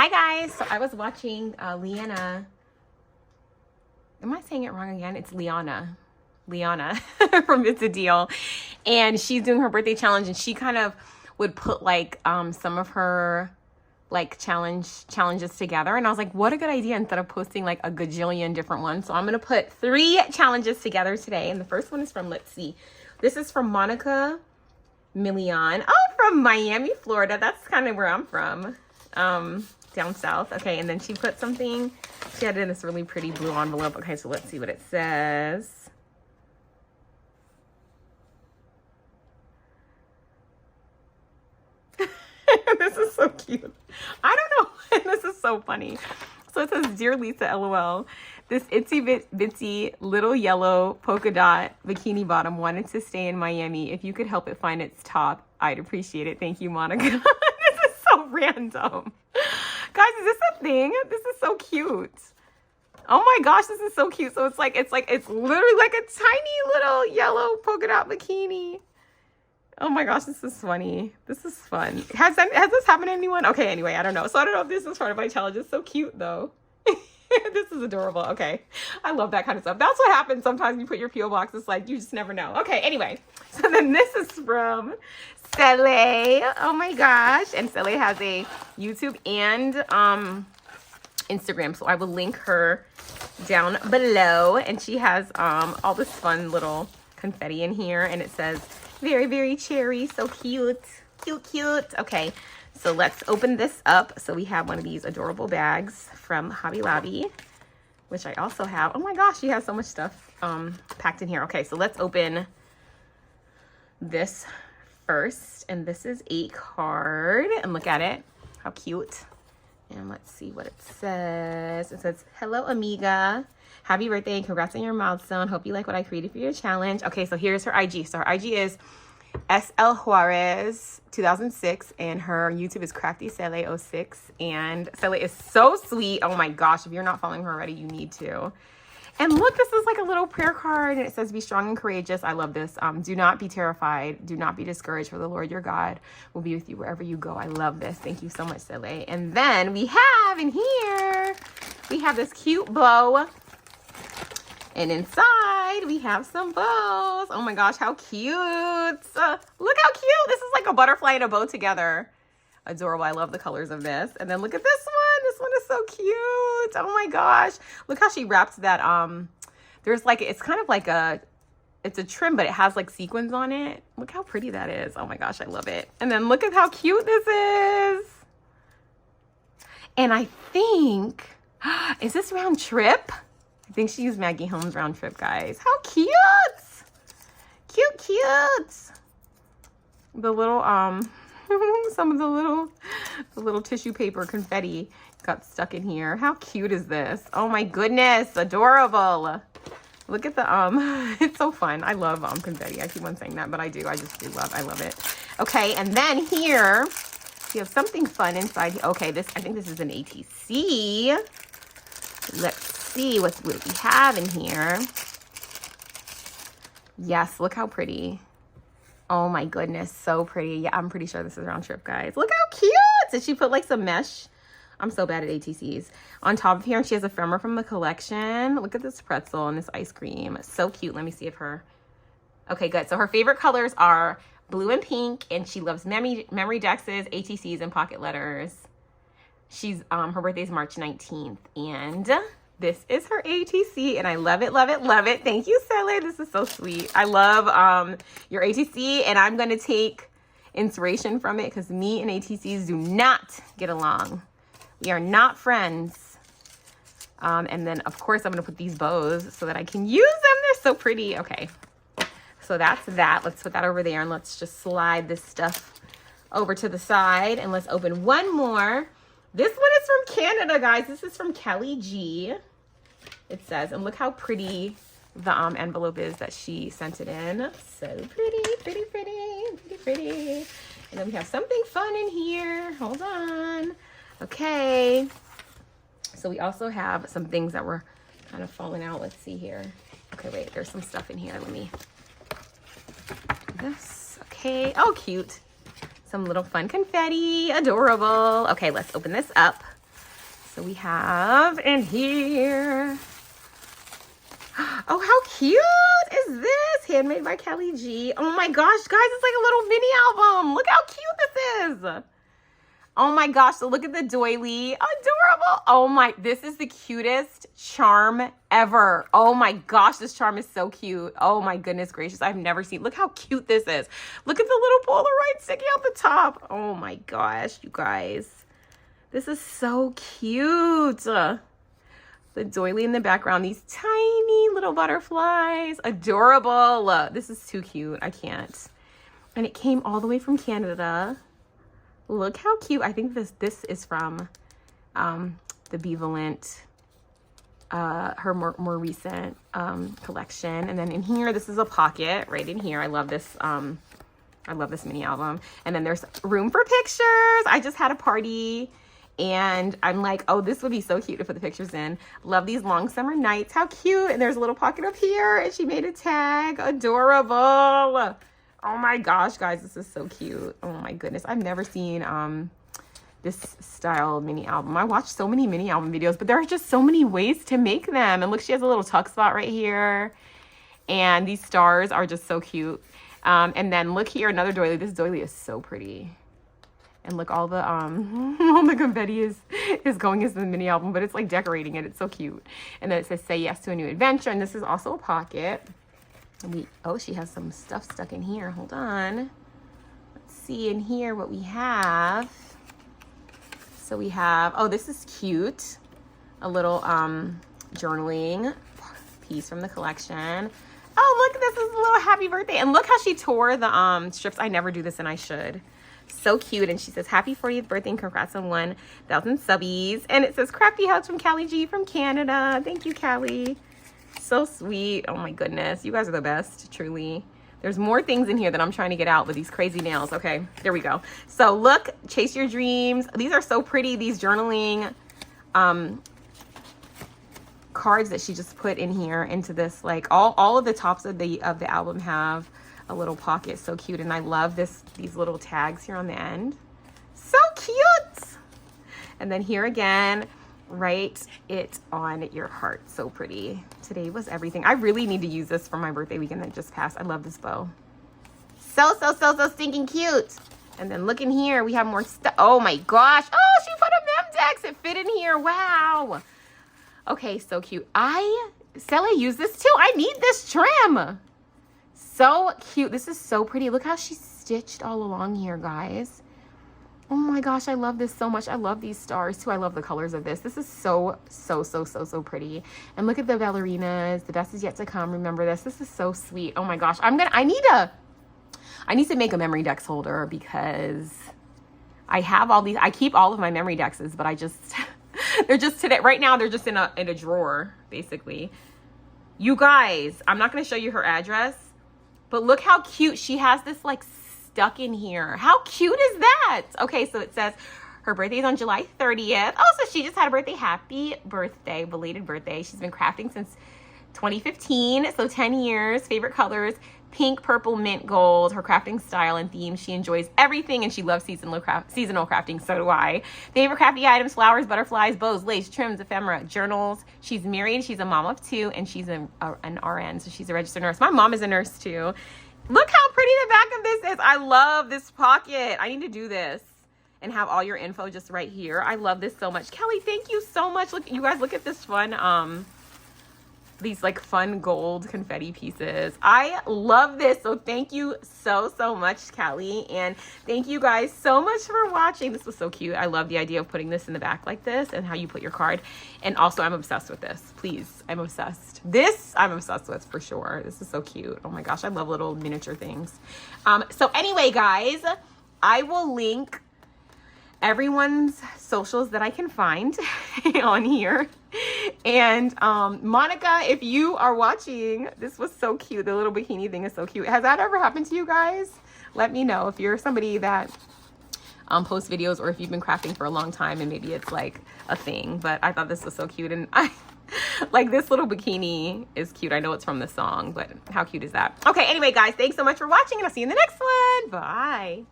Hi guys, so I was watching Leanna. Am I saying it wrong again? It's Liana from It's a Deal, and she's doing her birthday challenge, and she kind of would put like some of her like challenges together, and I was like, what a good idea instead of posting like a gajillion different ones. So I'm gonna put 3 challenges together today, and the first one is from, let's see, this is from Monica Million. Oh, from Miami, Florida. That's kind of where I'm from. Down south. Okay, and then she put something, she had it in this really pretty blue envelope. Okay, so let's see what it says. This is so cute. I don't know. This is so funny. So it says, Dear Lisa, LOL. This itsy bitsy little yellow polka dot bikini bottom wanted to stay in Miami. If you could help it find its top, I'd appreciate it. Thank you, Monica. This is so random. Guys, is this a thing? This is so cute. Oh my gosh, this is so cute. So it's literally like a tiny little yellow polka dot bikini. Oh my gosh, this is funny. This is fun. Has this happened to anyone? Okay, anyway, I don't know. So I don't know if this is part of my challenge. It's so cute though. This is adorable. Okay. I love that kind of stuff. That's what happens sometimes you put your P.O. box. It's like, you just never know. Okay, anyway. So then this is from Sele. Oh my gosh. And Sele has a YouTube and Instagram. So I will link her down below. And she has all this fun little confetti in here. And it says, very, very cherry. So cute. Cute. Okay. So let's open this up. So we have one of these adorable bags from Hobby Lobby, which I also have. Oh my gosh, she has so much stuff packed in here. Okay, so let's open this first. And this is a card. And look at it. How cute. And let's see what it says. It says, hello, amiga. Happy birthday and congrats on your milestone. Hope you like what I created for your challenge. Okay, so here's her IG. So her IG is SL Juarez 2006, and her YouTube is Crafty Sele 06. And Sele is so sweet. Oh my gosh, if you're not following her already, you need to. And look, this is like a little prayer card, and it says, be strong and courageous. I love this. Do not be terrified. Do not be discouraged, for the Lord your God will be with you wherever you go. I love this. Thank you so much, Sele. And then we have in here, we have this cute bow. And inside, we have some bows. Oh my gosh, how cute. Look how cute. This is like a butterfly and a bow together. Adorable. I love the colors of this. And then look at this one. This one is so cute. Oh my gosh. Look how she wraps that. There's like, it's kind of like it's a trim, but it has like sequins on it. Look how pretty that is. Oh my gosh, I love it. And then look at how cute this is. And I think, is this round trip? I think she used Maggie Holmes round trip, guys. How cute! Cute! The little some of the little tissue paper confetti got stuck in here. How cute is this? Oh my goodness, adorable. Look at the it's so fun. I love confetti. I keep on saying that, but I do. I love it. Okay, and then here we have something fun inside. Okay, I think this is an ATC. Let's see what we have in here. Yes, look how pretty. Oh my goodness, so pretty. Yeah, I'm pretty sure this is round trip, guys. Look how cute. Did she put like some mesh? I'm so bad at ATCs. On top of here, and she has a ephemera from the collection. Look at this pretzel and this ice cream. So cute. Let me see if okay, good. So her favorite colors are blue and pink, and she loves memory dexes, ATCs, and pocket letters. She's her birthday is March 19th, and this is her ATC, and I love it, love it, love it. Thank you, Sele. This is so sweet. I love your ATC, and I'm going to take inspiration from it because me and ATCs do not get along. We are not friends. And then, of course, I'm going to put these bows so that I can use them. They're so pretty. Okay, so that's that. Let's put that over there, and let's just slide this stuff over to the side, and let's open one more. This one is from Canada, guys. This is from Kelly G. It says, and look how pretty the envelope is that she sent it in. So pretty. And then we have something fun in here. Hold on. Okay. So we also have some things that were kind of falling out. Let's see here. Okay, wait. There's some stuff in here. Let me do this. Okay. Oh, cute. Some little fun confetti. Adorable. Okay, let's open this up. So we have in here, oh, how cute is this? Handmade by Kelly G. Oh my gosh, guys, it's like a little mini album. Look how cute this is. Oh my gosh, so look at the doily. Adorable. Oh my, this is the cutest charm ever. Oh my gosh, this charm is so cute. Oh my goodness gracious, I've never seen, look how cute this is. Look at the little Polaroid sticking out the top. Oh my gosh, you guys. This is so cute. The doily in the background, these tiny little butterflies. Adorable. This is too cute, I can't. And it came all the way from Canada. Look how cute. I think this is from the Bevolent, her more recent collection. And then in here, this is a pocket right in here. I love this mini album. And then there's room for pictures. I just had a party and I'm like, oh, this would be so cute to put the pictures in. Love these long summer nights. How cute. And there's a little pocket up here and she made a tag. Adorable. Oh my gosh, guys, this is so cute. Oh my goodness. I've never seen this style mini album. I watched so many mini album videos, but there are just so many ways to make them. And look, she has a little tuck spot right here. And these stars are just so cute. And then look here, another doily. This doily is so pretty. And look, all the confetti is going into the mini album, but it's like decorating it. It's so cute. And then it says, say yes to a new adventure. And this is also a pocket. Oh, she has some stuff stuck in here. Hold on. Let's see in here what we have. So we have, oh, this is cute. A little journaling piece from the collection. Oh, look, this is a little happy birthday. And look how she tore the strips. I never do this and I should. So cute. And she says, happy 40th birthday and congrats on 1,000 subbies. And it says, crafty hugs from Callie G from Canada. Thank you, Callie. So sweet. Oh my goodness. You guys are the best, truly. There's more things in here that I'm trying to get out with these crazy nails. Okay, there we go. So look, chase your dreams. These are so pretty. These journaling cards that she just put in here into this, like all of the tops of the album have a little pocket. So cute. And I love these little tags here on the end. So cute. And then here again, write it on your heart. So pretty. Today was everything. I really need to use this for my birthday weekend that just passed. I love this bow. So stinking cute. And then look in here. We have more stuff. Oh my gosh. Oh, she put a Memdex. It fit in here. Wow. Okay, so cute. Stella used this too. I need this trim. So cute. This is so pretty. Look how she's stitched all along here, guys. Oh my gosh, I love this so much. I love these stars too. I love the colors of this. This is so pretty. And look at the ballerinas. The best is yet to come. Remember this. This is so sweet. Oh my gosh. I need to make a memory dex holder because I have all these. I keep all of my memory dexes, but I just they're just today right now they're just in a drawer basically. You guys, I'm not going to show you her address, but look how cute she has this like stuck in here. How cute is that? Okay, so it says her birthday is on July 30th. Oh, so she just had a birthday. Happy birthday, belated birthday. She's been crafting since 2015, so 10 years. Favorite colors, pink, purple, mint, gold. Her crafting style and theme, she enjoys everything and she loves seasonal crafting. So do I. Favorite crafty items, flowers, butterflies, bows, lace, trims, ephemera, journals. She's married, she's a mom of 2, and she's an RN, so she's a registered nurse. My mom is a nurse too. Look how pretty the back of this is. I love this pocket. I need to do this and have all your info just right here. I love this so much. Kelly, thank you so much. Look, you guys, look at this fun, these like fun gold confetti pieces. I love this. So thank you so much, Kelly. And thank you guys so much for watching. This was so cute. I love the idea of putting this in the back like this and how you put your card. And also I'm obsessed with this. Please, I'm obsessed. This I'm obsessed with for sure. This is so cute. Oh my gosh, I love little miniature things. So anyway, guys, I will link everyone's socials that I can find on here. And Monica, if you are watching, this was so cute. The little bikini thing is so cute. Has that ever happened to you guys? Let me know if you're somebody that posts videos, or if you've been crafting for a long time and maybe it's like a thing. But I thought this was so cute, and I like this little bikini is cute. I know it's from the song, but how cute is that? Okay, anyway guys, thanks so much for watching, and I'll see you in the next one. Bye.